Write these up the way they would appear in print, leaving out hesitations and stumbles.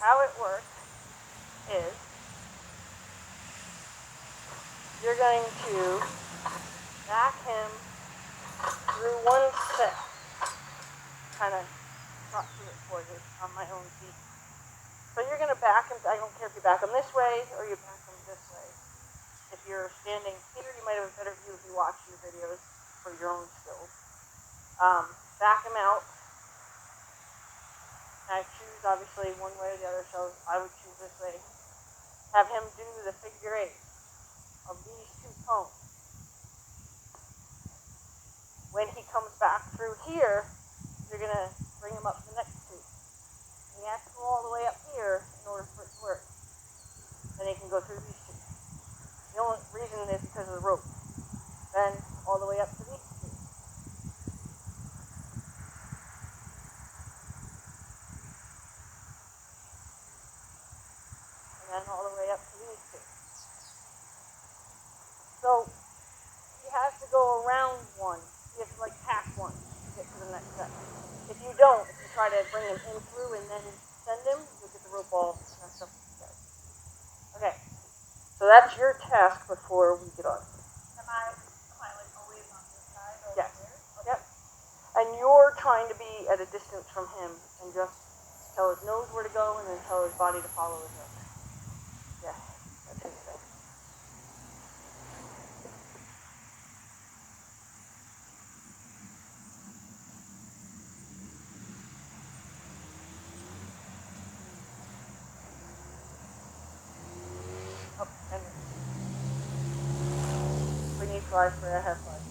how it works is you're going to back him through one step. Kind of talk through it for you on my own feet. So you're going to back him. I don't care if you back him this way or you back him this way. If you're standing here, you might have a better view if you watch your videos for your own skills. Back him out. I choose obviously one way or the other, so I would choose this way. Have him do the figure 8 of these two cones. When he comes back through here, you're going to bring him up to the next two. And he has to go all the way up here in order for it to work. Then he can go through these two. The only reason is because of the rope. Then all the way up to these two. And then all the way up to these two. So he has to go around one. He has to like pass one to get to the next step. If you don't, if you try to bring him in through and then send him, you'll get the rope all messed up. Okay. So that's your task before we get on. Am I like always on this side or yes. here? Okay. Yep. And you're trying to be at a distance from him and just tell his nose where to go and then tell his body to follow his nose. Yeah, that's his thing. Oh, and we need flies for a half flies.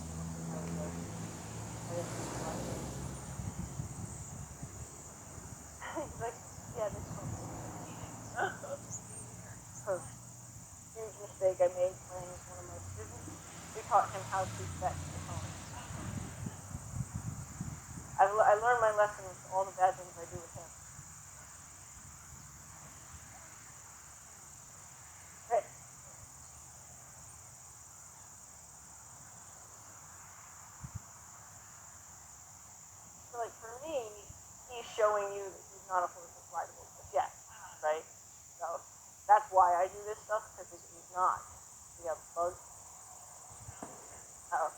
He's like, yeah, this one. Huge mistake I made playing with one of my students. We taught him how to fetch the phone. I learned my lesson with all the bad things I do with him. Okay. So like for me, he's showing you that he's not a horse that's rideable just yet, right? So that's why I do this stuff, because he's not. We have bugs. Oh.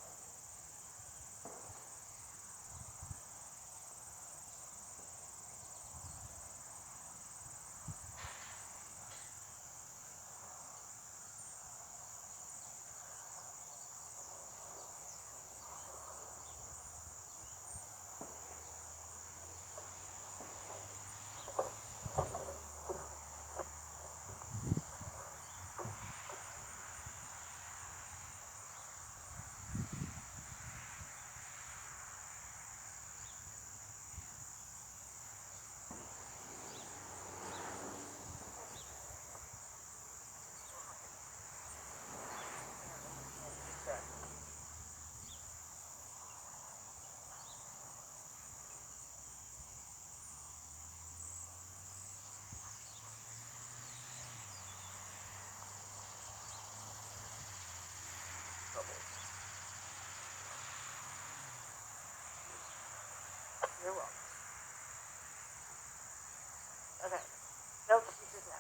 You're welcome. Okay. No excuses now.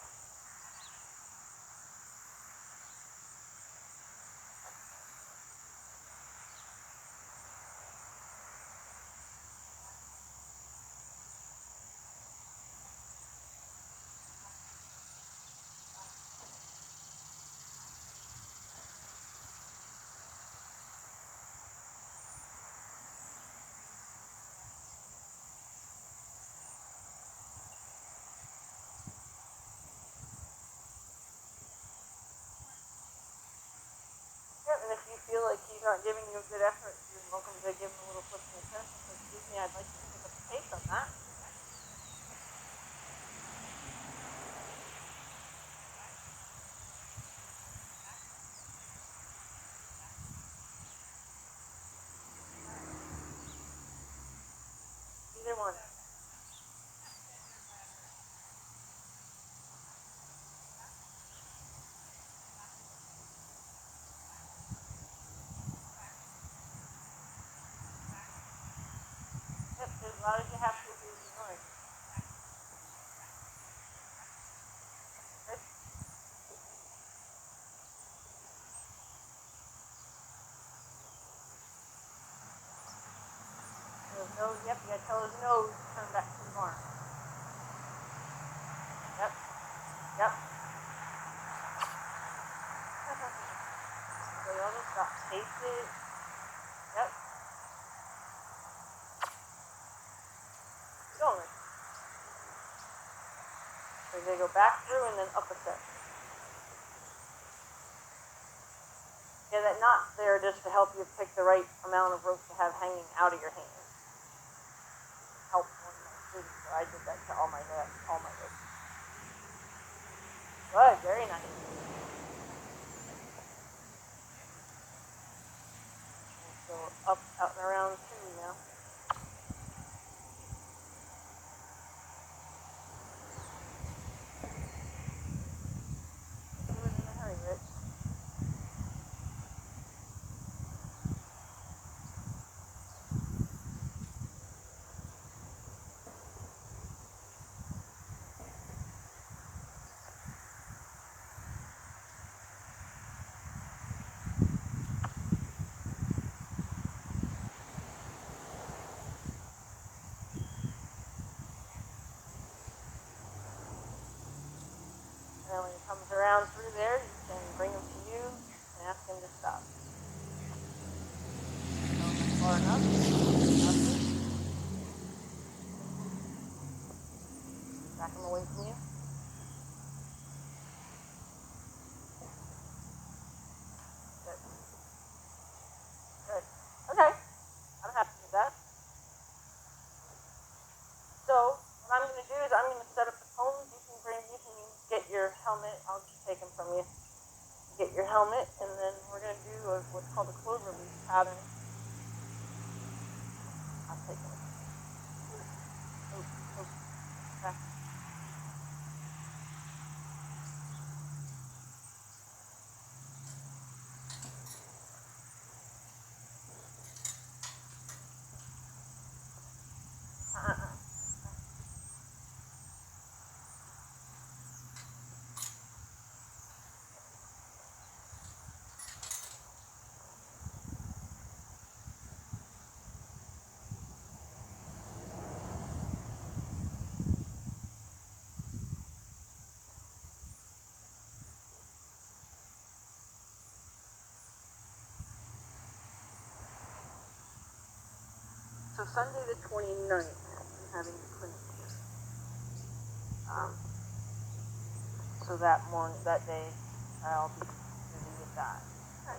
Yeah, and if you feel like he's not giving you a good effort, you're welcome to give him a little flip in the chest and say, excuse me, I'd like you to pick up the pace on that. Either one. Yep, as long as you have to do the noise. Nose, yep, you gotta tell his nose to turn back to the barn. Yep, yep. So y'all just stop, taste it. Yep. Keep going. So you're gonna go back through and then up a step. Yeah, that knot's there just to help you pick the right amount of rope to have hanging out of your hands. Help one of my students, so I did that to all my ropes. Good, very nice. Let's go up, out, and around 2 now. Do it in a hurry, Ritz. And when he comes around through there, you can bring him to you and ask him to stop. Far enough. Back him away from you. Good. Good. Okay. I'm happy with that. So what I'm going to do is I'm going to set up the cones. You can get your helmet. I'll just take them from you. Get your helmet, and then we're going to do what's called a clover leaf pattern. I'll take it. Back. So Sunday the 29th, I'm having a clinic here. So that day, I'll be busy with that. Okay.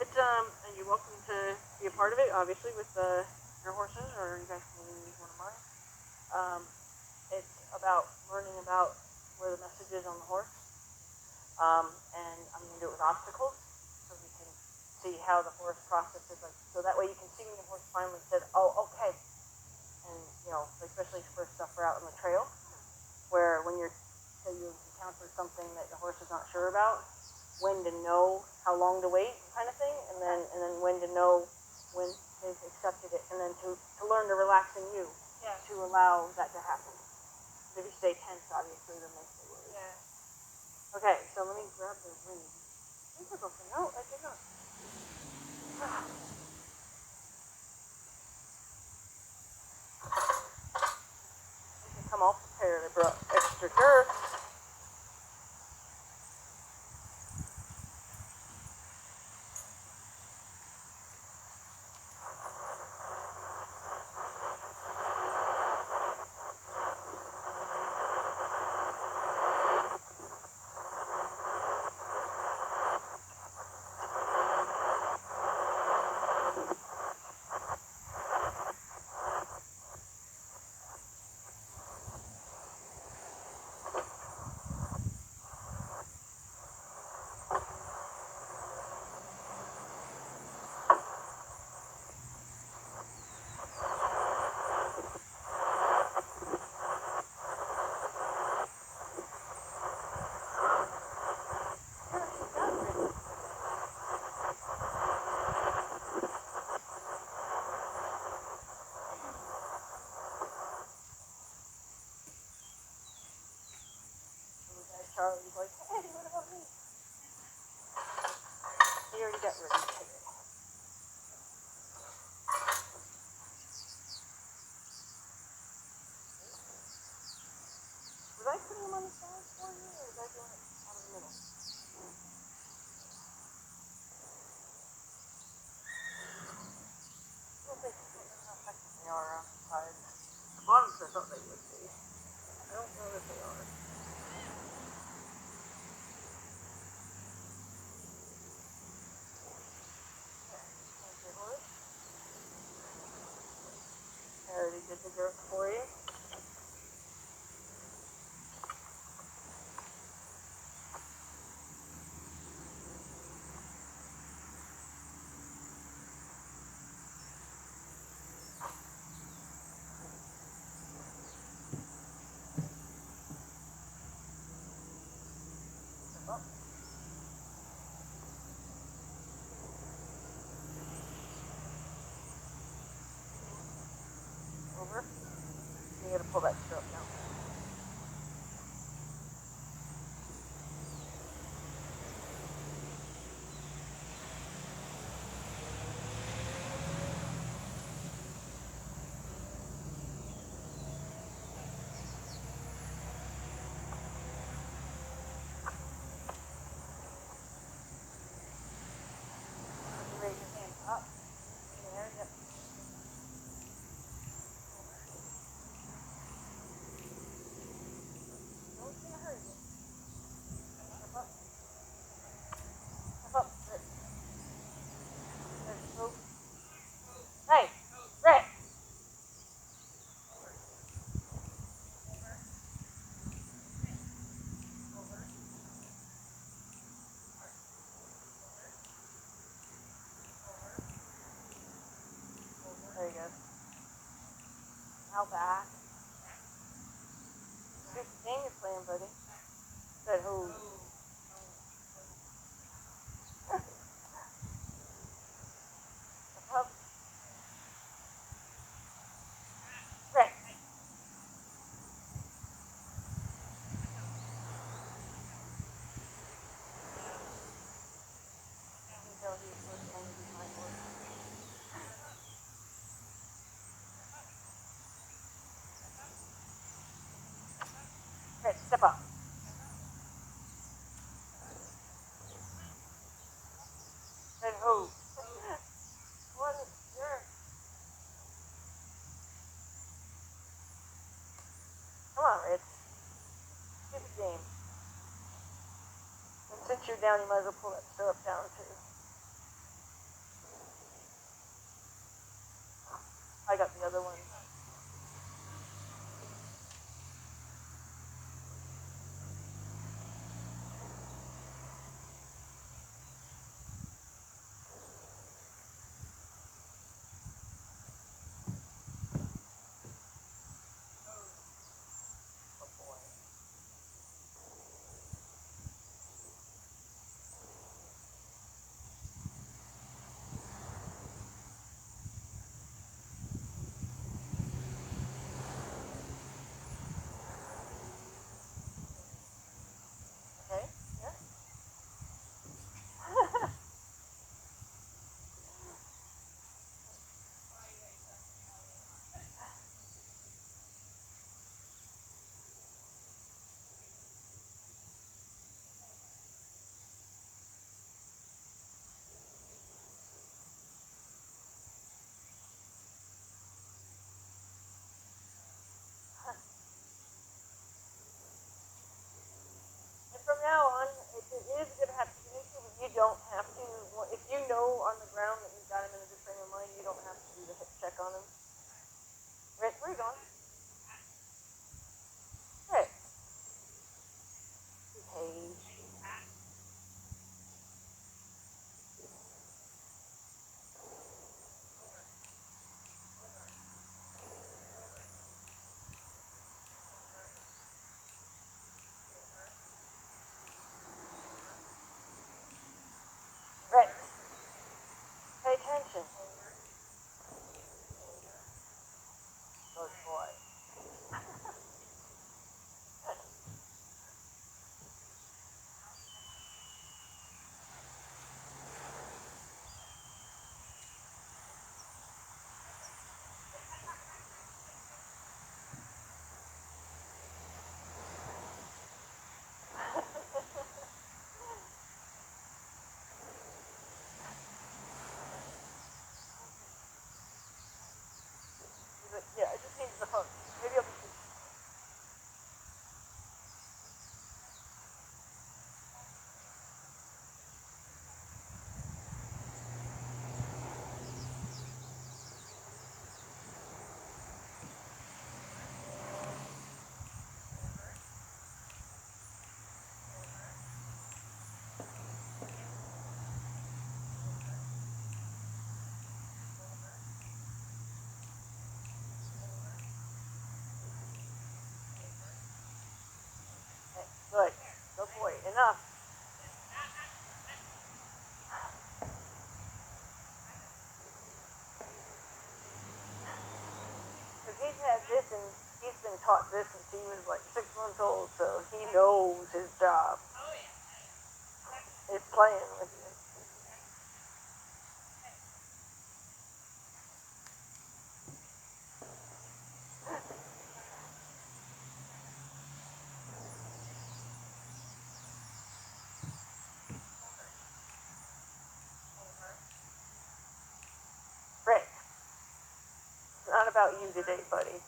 It's and you're welcome to be a part of it, obviously, with your horses, or you guys can use one of mine. It's about learning about where the message is on the horse, and I'm going to do it with obstacles, so we can see how the horse processes. So that way you can see when the horse finally says, "Oh, okay," and especially for stuff we're out on the trail, where when you encounter something that the horse is not sure about, when to know how long to wait, kind of thing, and then when to know when they've accepted it, and then to learn to relax in you, to allow that to happen. If you stay tense, obviously, then they stay worried. Yeah. Okay, so let me grab the ring. These are broken. No, I did not. They can come all prepared. I brought extra girth. Charlie's like, "Hey, what about me?" He already got ready today. them on the sides for you, or is that doing it on the middle? I don't think how effective they are on the sides. The bottoms I thought they would be. I don't know that they are. I already did the girth for you. Up. Over. You gotta pull that stirrup down. Raise your hands up. There, yep. No one's gonna hurt you. Step up. Step up. There's hope. Hey! Rick! There you go. Now back. Good game you're playing, buddy. Good. Ooh. Step up. Rick! Rick, step up. Good. Ooh. What a jerk. Come on, Ritz. Stupid game. And since you're down, you might as well pull that stirrup down, too. I got the other one. Oh, boy. Okay, yeah. And from now on, it is going to have to be, you don't have to, if you know on the ground that you've got him in a good frame of mind, you don't have to do the hip check on him. Rick, where are you going? Rick. Behave. Rick. Pay attention. Good boy. taught this since he was like 6 months old, so he knows his job. Oh, yeah. He's playing with you. Rick, it's not about you today, buddy.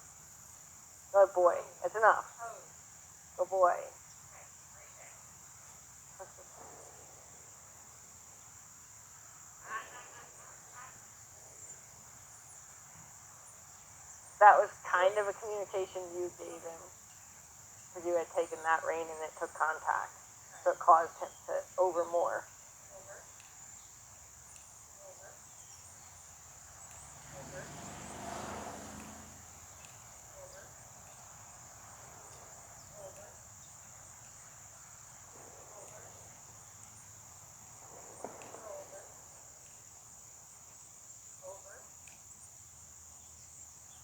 Good boy. That's enough. Good boy. That was kind of a communication you gave him. Because you had taken that rein and it took contact. So it caused him to over more.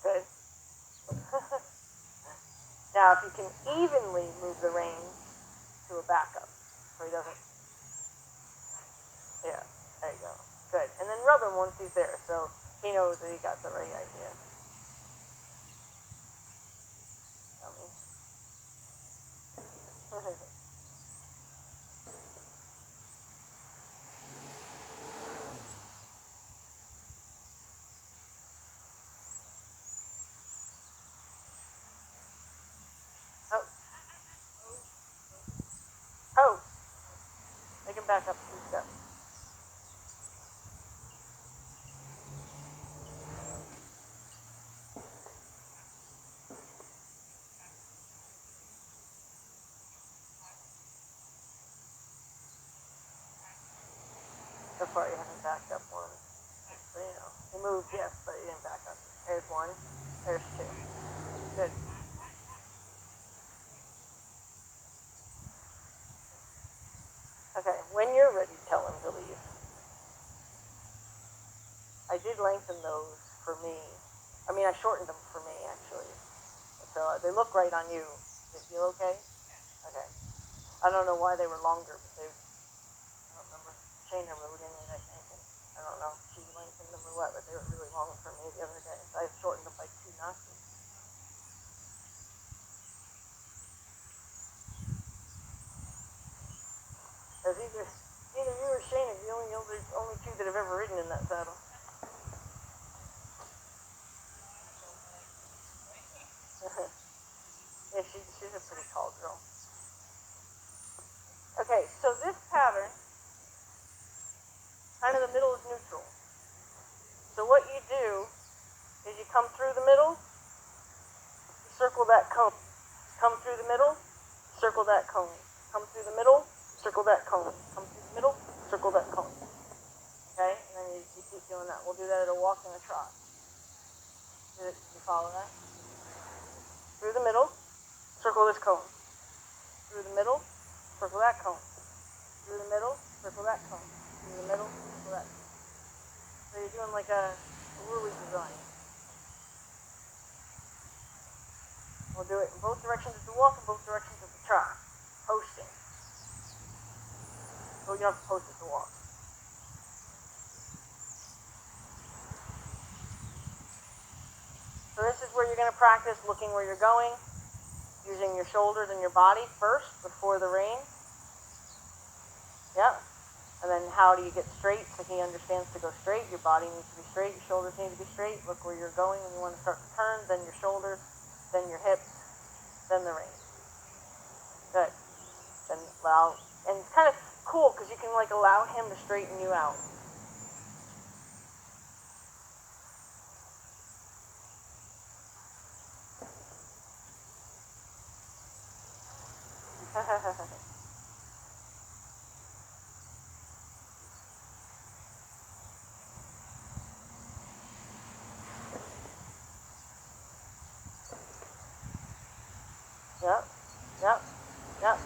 Good. Now, if you can evenly move the reins to a backup, so he doesn't. Yeah, there you go. Good. And then rub him once he's there, so he knows that he got the right idea. Tell me. Oh. Oh. Make him back up 2 steps. So far you haven't backed up one. So, you know, he moved, yes, but he didn't back up. There's 1. There's 2. Good. Okay, when you're ready, tell him to leave. I did lengthen those for me. I mean, I shortened them for me, actually. So they look right on you. They feel okay? Okay. I don't know why they were longer, but they, I don't remember. Shane never rode any, I think. I don't know if she lengthened them or what, but they were really long for me the other day. So I shortened them by 2 notches. Because either you or Shane are the only 2 that have ever ridden in that saddle. Yeah, she's a pretty tall girl. Okay, so this pattern, kind of the middle is neutral. So what you do is you come through the middle, circle that cone. Come through the middle, circle that cone. Come through the middle, circle that cone. Come through the middle, circle that cone. Okay, and then you keep doing that. We'll do that at a walk and a trot. You follow that? Through the middle, circle this cone. Through the middle, circle that cone. Through the middle, circle that cone. Through the middle, circle that cone. So you're doing like a ruly design. We'll do it in both directions of the walk and both directions of the trot. Posting. So you don't have to post it to walk. So this is where you're going to practice looking where you're going, using your shoulders and your body first before the rein. Yeah. And then how do you get straight? So he understands to go straight. Your body needs to be straight. Your shoulders need to be straight. Look where you're going when you want to start to turn. Then your shoulders. Then your hips. Then the rein. Good. Then allow. And it's kind of cool because you can like allow him to straighten you out. Yep. Yep. Yep.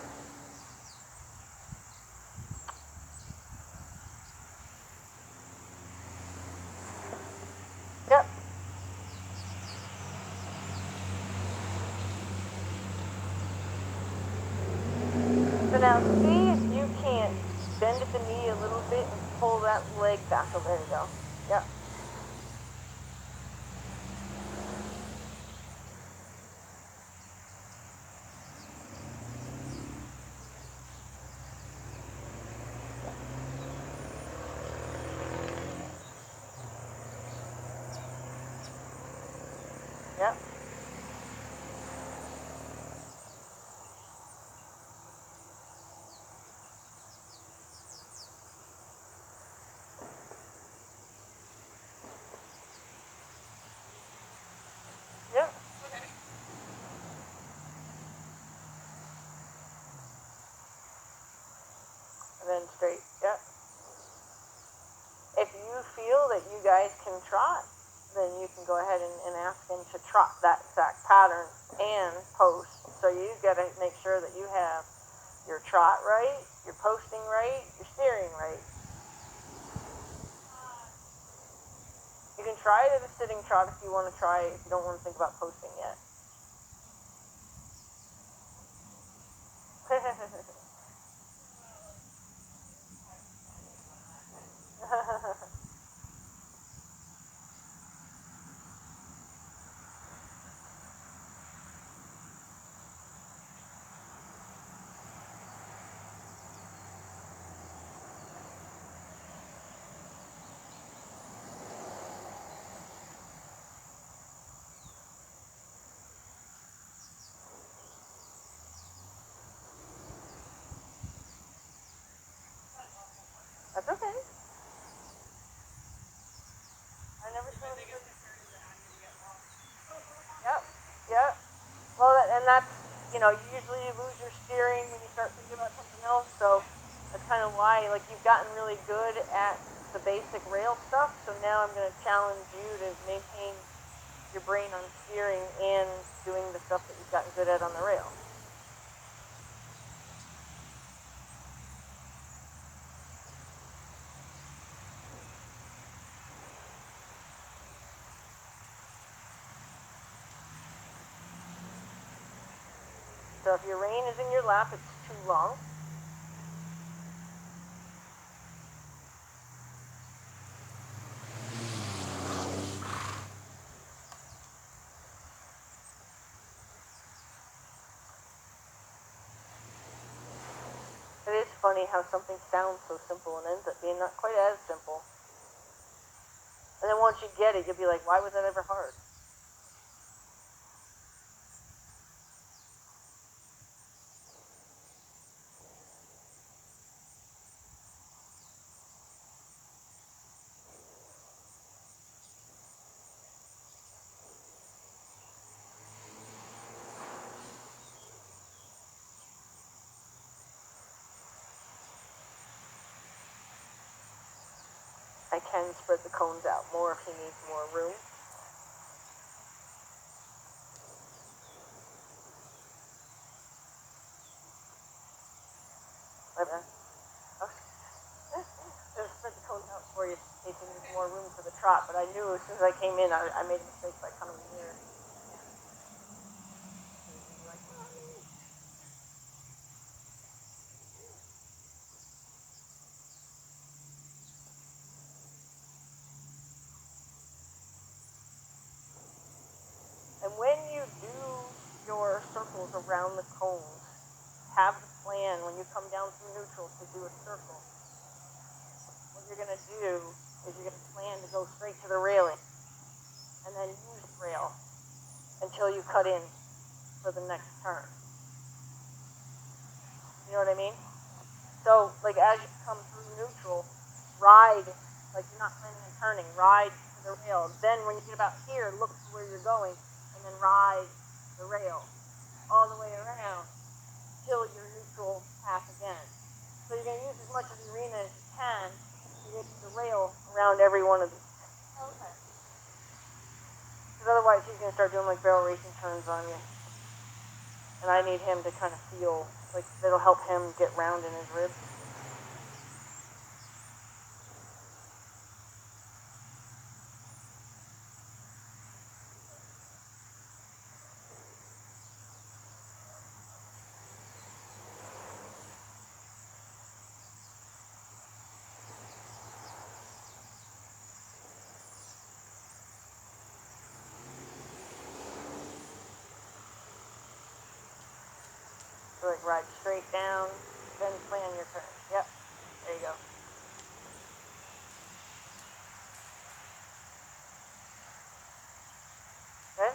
Yep. So now see if you can't bend at the knee a little bit and pull that leg back. Oh, there you go. Yep. Yep. Yep. And then straight. Yep. If you feel that you guys can trot, then you can go ahead and ask him to trot that exact pattern and post. So you got to make sure that you have your trot right, your posting right, your steering right. You can try it at a sitting trot if you want to try it, if you don't want to think about posting yet. That's okay. I never saw it. Yep. Yep. Well, and that's, you know, you usually lose your steering when you start thinking about something else. So that's kind of why, like, you've gotten really good at the basic rail stuff. So now I'm going to challenge you to maintain your brain on steering and doing the stuff that you've gotten good at on the rail. So if your rein is in your lap, it's too long. It is funny how something sounds so simple and ends up being not quite as simple. And then once you get it, you'll be like, why was that ever hard? I can spread the cones out more if he needs more room. But, just spread the cones out for you in case you need more room for the trot. But I knew as soon as I came in, I made a mistake by coming in here. And when you do your circles around the cones, have the plan when you come down through neutral to do a circle. What you're going to do is you're going to plan to go straight to the railing and then use the rail until you cut in for the next turn. You know what I mean? So, like, as you come through neutral, ride, like you're not planning on turning, ride to the rail. Then when you get about here, look to where you're going, and then ride the rail all the way around till your neutral path again. So you're going to use as much of the arena as you can to get the rail around every one of these. Okay. Because otherwise he's going to start doing like barrel racing turns on you. And I need him to kind of feel like it'll help him get round in his ribs. So like ride straight down, then plan your turn. Yep, there you go. Okay?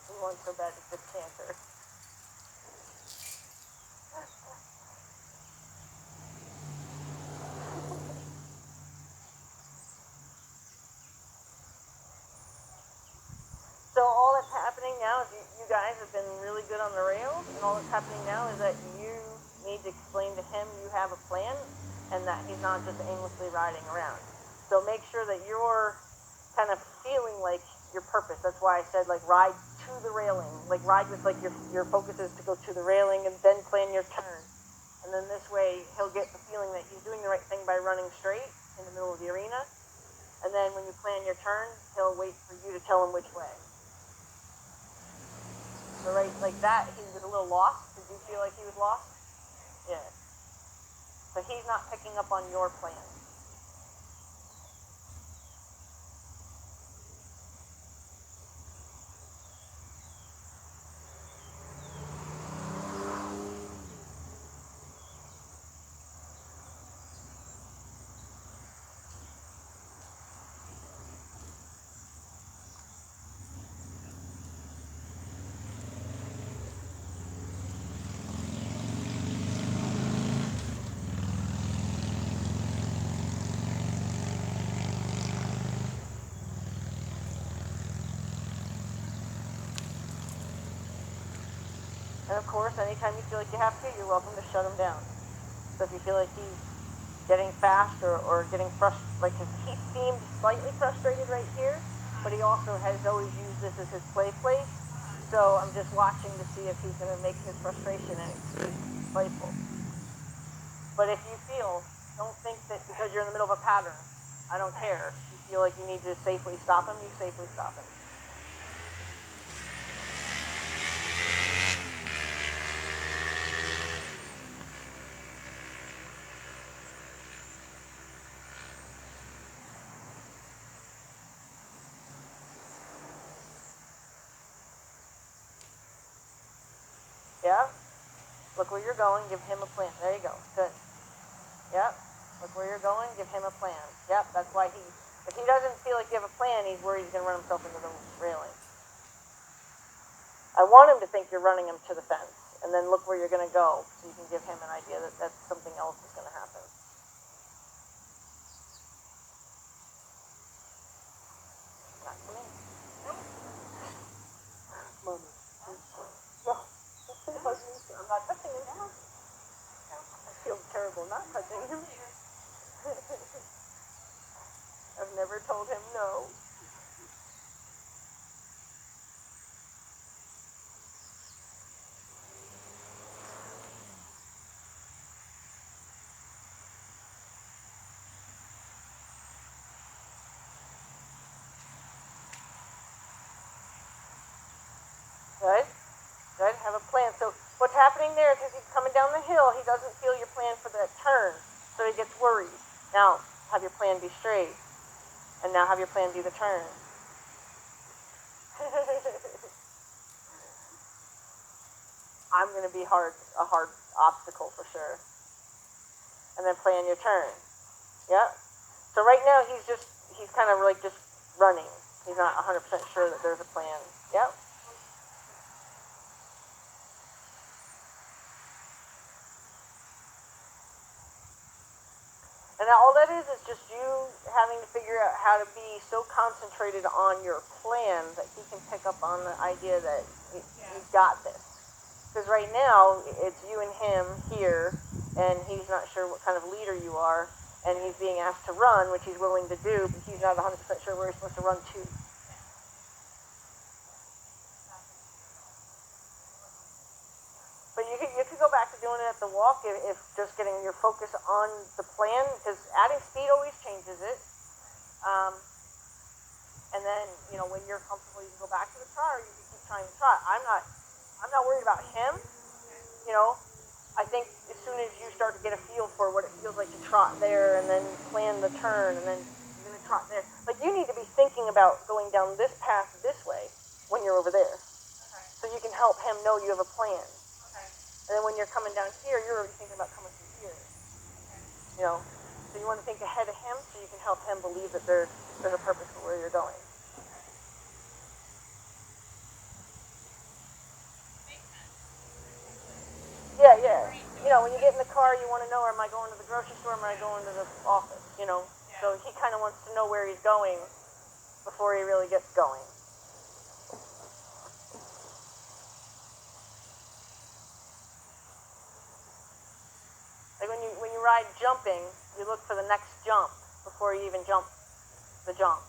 He wants so bad to just canter. So all that's happening now is you guys have been really good on the rails, and all that's happening now is that you need to explain to him you have a plan, and that he's not just aimlessly riding around. So make sure that you're kind of feeling like your purpose. That's why I said like ride to the railing, like ride with like your focus is to go to the railing and then plan your turn. And then this way he'll get the feeling that he's doing the right thing by running straight in the middle of the arena. And then when you plan your turn, he'll wait for you to tell him which way. So right, like that, he was a little lost. Did you feel like he was lost? Yeah. So he's not picking up on your plan. And of course, anytime you feel like you have to, you're welcome to shut him down. So if you feel like he's getting fast or getting frustrated, like he seemed slightly frustrated right here, but he also has always used this as his play place. So I'm just watching to see if he's going to make his frustration and playful. But if you feel, don't think that because you're in the middle of a pattern, I don't care. If you feel like you need to safely stop him, you safely stop him. Yeah? Look where you're going, give him a plan. There you go. Good. Yep. Look where you're going, give him a plan. Yep, that's why if he doesn't feel like you have a plan, he's worried he's going to run himself into the railing. I want him to think you're running him to the fence, and then look where you're going to go, so you can give him an idea that something else is going to happen. Not to me. Mama. No. I'm not touching him. I feel terrible not touching him. I've never told him no. Good. Good. Have a plan. So what's happening there is as he's coming down the hill, he doesn't feel your plan for that turn, so he gets worried. Now, have your plan be straight, and now have your plan be the turn. I'm going to be a hard obstacle for sure. And then plan your turn. Yep. So right now he's kind of like just running. He's not 100% sure that there's a plan. Yep. And all that is just you having to figure out how to be so concentrated on your plan that he can pick up on the idea that you've got this. Because right now, it's you and him here, and he's not sure what kind of leader you are, and he's being asked to run, which he's willing to do, but he's not 100% sure where he's supposed to run to. But you could go back to doing it at the walk if just getting your focus on the plan, because adding speed always changes it. And then, when you're comfortable, you can go back to the trot, or you can keep trying to trot. I'm not worried about him. I think as soon as you start to get a feel for what it feels like to trot there, and then plan the turn, and then you're gonna trot there. Like you need to be thinking about going down this path this way when you're over there. you can help him know you have a plan. Okay. And then when you're coming down here, you're already thinking about coming through here. Okay. You know, so you want to think ahead of him so you can help him believe that there's a purpose for where you're going. Yeah, yeah. You know, when you get in the car, you want to know, am I going to the grocery store, or am I going to the office, you know? Yeah. So he kind of wants to know where he's going before he really gets going. Like when you ride jumping, you look for the next jump before you even jump the jump.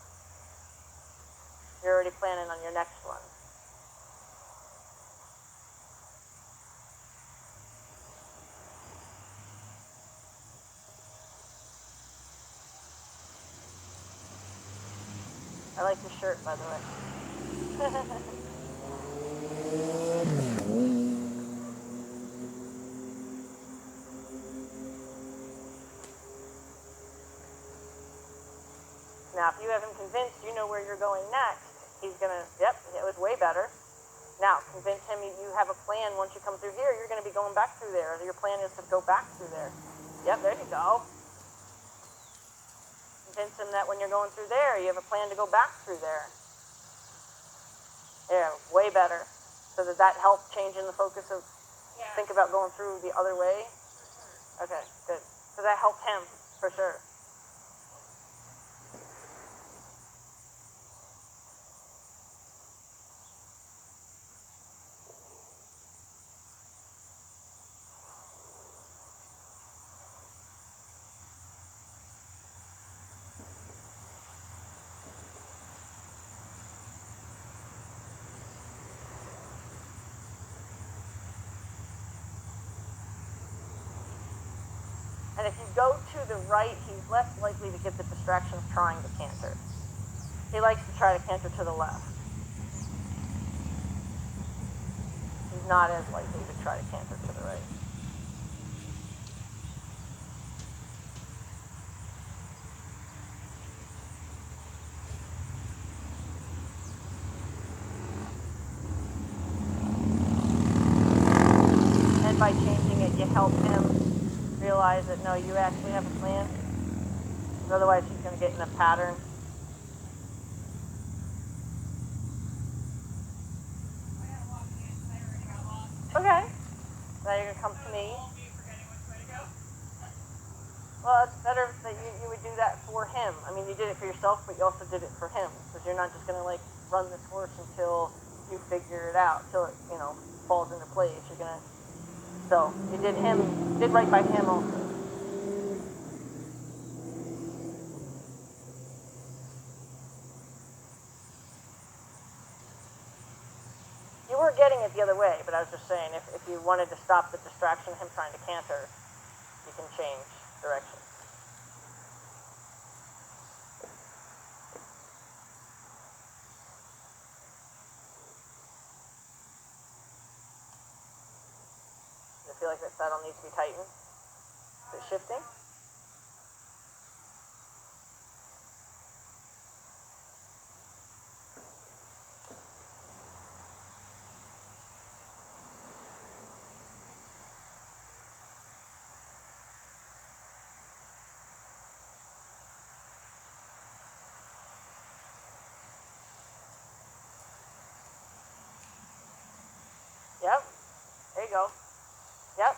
You're already planning on your next one. I like your shirt, by the way. Now, if you have him convinced you know where you're going next, he's going to, yep, it was way better. Now, convince him you have a plan. Once you come through here, you're going to be going back through there. Your plan is to go back through there. Yep, there you go. Convince him that when you're going through there, you have a plan to go back through there. Yeah, way better. So does that help changing the focus of think about going through the other way? Okay, good. So that helped him, for sure. And if you go to the right, he's less likely to get the distraction of trying to canter. He likes to try to canter to the left. He's not as likely to try to canter to the right. And by changing it, you help him realize that, no, you actually have a plan. Otherwise, he's going to get in a pattern. Okay. Now you're going to come to me. Well, it's better that you would do that for him. I mean, you did it for yourself, but you also did it for him. Because you're not just going to, like, run this horse until you figure it out, till it, you know, falls into place. You're going to... So, you did right by him also. You were getting it the other way, but I was just saying, if you wanted to stop the distraction of him trying to canter, you can change direction. I feel like that saddle needs to be tightened. Is it shifting? Yep. There you go. Yep.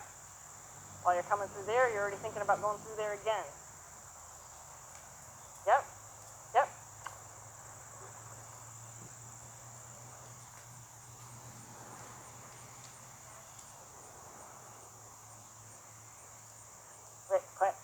While you're coming through there, you're already thinking about going through there again. Yep. Yep. Wait, quiet.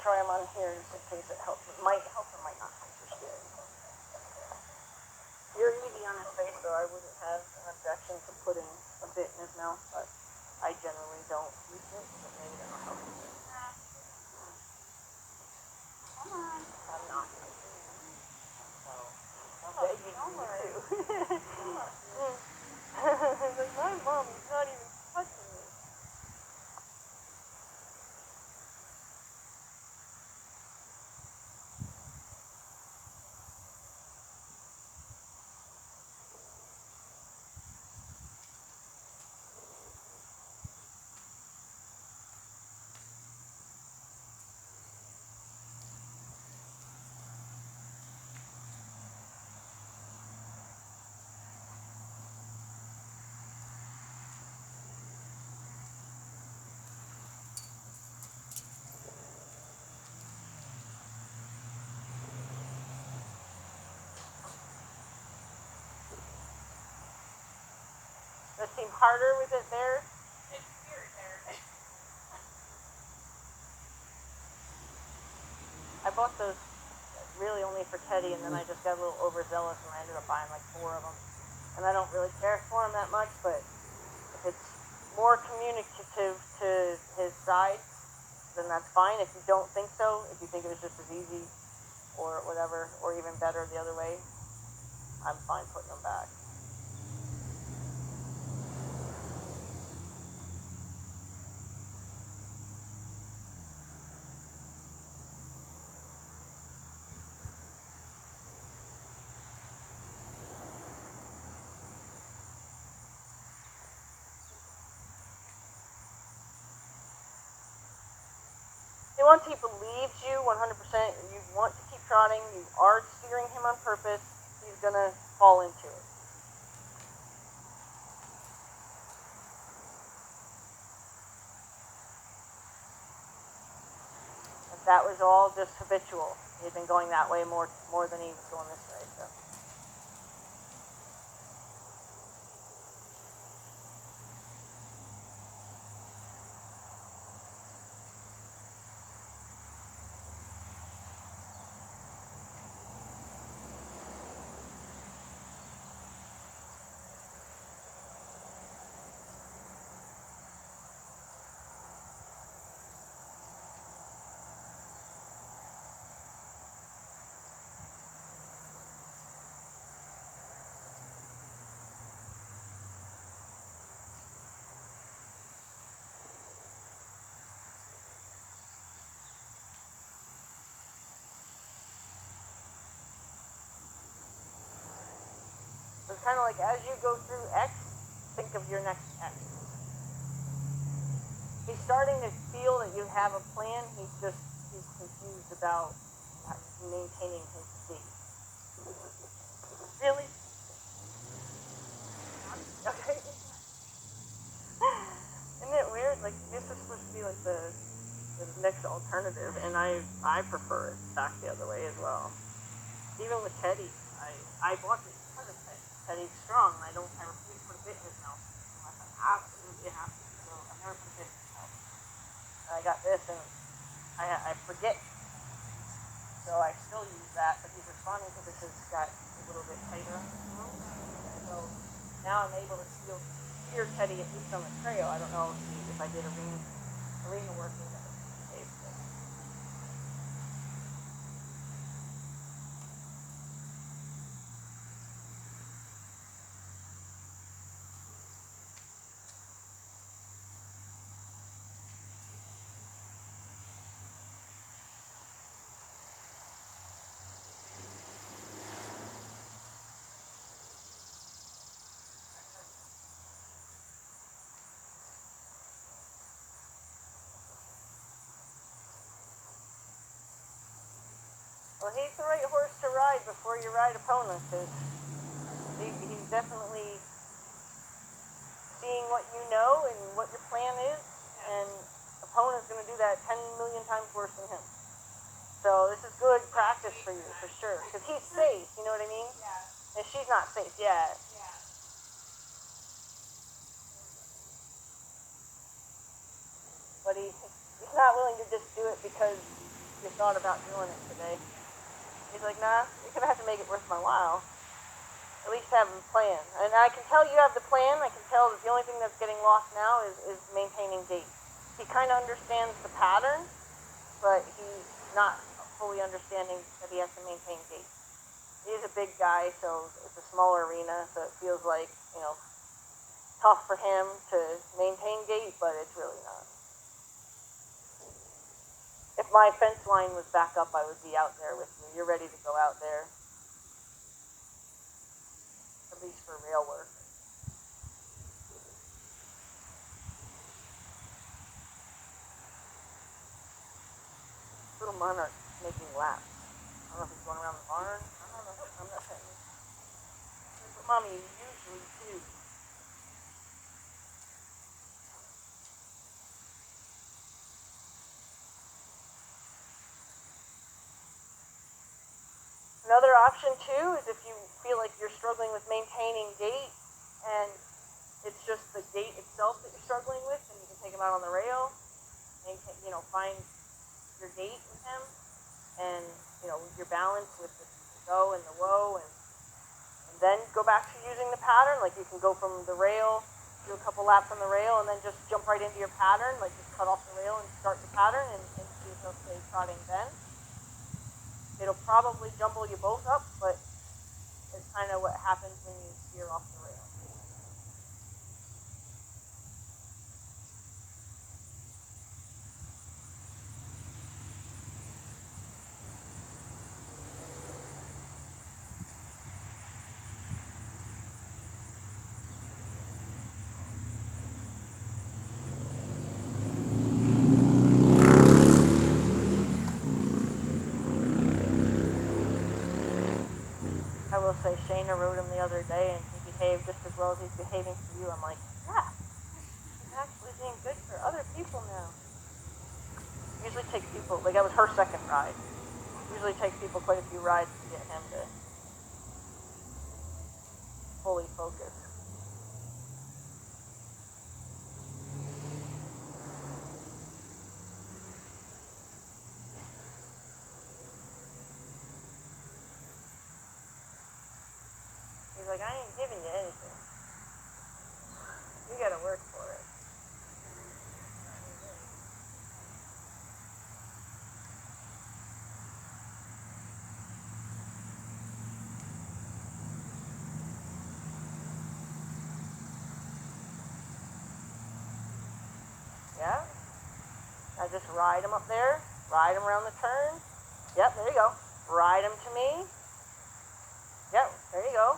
try them on here just in case it helps. It might help or might not help your skin. You're easy on his face, though. I wouldn't have an objection to putting a bit in his mouth, but I generally don't use it, but maybe that'll help you. Come on. I'm not. So, I'm begging you too. Like, my mom is not even touching me. Does it seem harder with it there? It's weird there. I bought those really only for Teddy, and then I just got a little overzealous, and I ended up buying like 4 of them. And I don't really care for them that much, but if it's more communicative to his side, then that's fine. If you don't think so, if you think it was just as easy or whatever, or even better the other way, I'm fine putting them back. Once he believes you 100%, you want to keep trotting, you are steering him on purpose, he's going to fall into it. If that was all just habitual. He had been going that way more than he was going this way. So. It's kind of like as you go through X, think of your next X. He's starting to feel that you have a plan. He's confused about maintaining his speed. Really? Okay. Isn't it weird? Like this is supposed to be like the next alternative, and I prefer it back the other way as well. Even with Teddy, I bought this because of Teddy. Teddy's strong, and I refuse to put a bit in his mouth unless I absolutely have to. So I never put a bit in his mouth. And I got this, and I forget. So I still use that, but he's responding because this has got a little bit tighter on his mouth. So now I'm able to steer Teddy at least on the trail. I don't know if I did arena working that would be the case. But. Well, he's the right horse to ride before you ride Epona, because he's definitely seeing what you know and what your plan is, and Epona's going to do that 10 million times worse than him. So this is good practice for you, for sure, because he's safe, you know what I mean? Yeah. And she's not safe yet. Yeah. But he's not willing to just do it because you thought about doing it today. He's like, nah, you're going to have to make it worth my while. At least have a plan. And I can tell you have the plan. I can tell that the only thing that's getting lost now is maintaining gait. He kind of understands the pattern, but he's not fully understanding that he has to maintain gait. He's a big guy, so it's a smaller arena, so it feels like, tough for him to maintain gait, but it's really not. If my fence line was back up, I would be out there with you. You're ready to go out there, at least for rail work. Little monarch making laps. I don't know if he's going around the barn. I don't know. I'm not saying. But Mommy, you usually do. Another option too is if you feel like you're struggling with maintaining gait and it's just the gait itself that you're struggling with, and you can take him out on the rail and find your gait with him and your balance with the go and the whoa, and then go back to using the pattern. Like you can go from the rail, do a couple laps on the rail, and then just jump right into your pattern. Like just cut off the rail and start the pattern, and see if he'll stay trotting then. It'll probably jumble you both up, but it's kind of what happens when you steer off the rail. I will say Shayna rode him the other day, and he behaved just as well as he's behaving for you. I'm like, yeah, he's actually being good for other people now. Usually takes people, like that was her second ride. Usually takes people quite a few rides to get him to fully focus. He's like, I ain't giving you anything. You gotta work for it. Yeah? Now just ride him up there. Ride him around the turn. Yep, there you go. Ride him to me. Yep, there you go.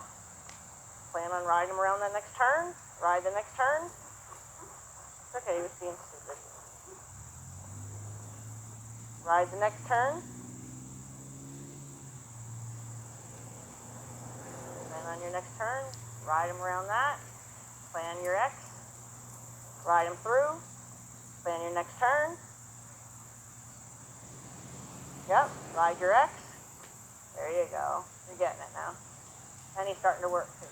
Plan on riding him around that next turn. Ride the next turn. It's okay, he was being stupid. Ride the next turn. Plan on your next turn. Ride him around that. Plan your X. Ride him through. Plan your next turn. Yep, ride your X. There you go. You're getting it now. And he's starting to work too.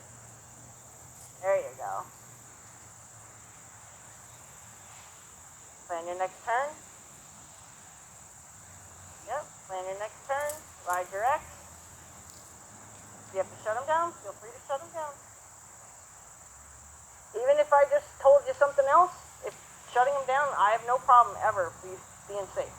There you go. Plan your next turn. Yep, plan your next turn. Ride your X. If you have to shut him down, feel free to shut him down. Even if I just told you something else, if shutting him down, I have no problem ever being safe.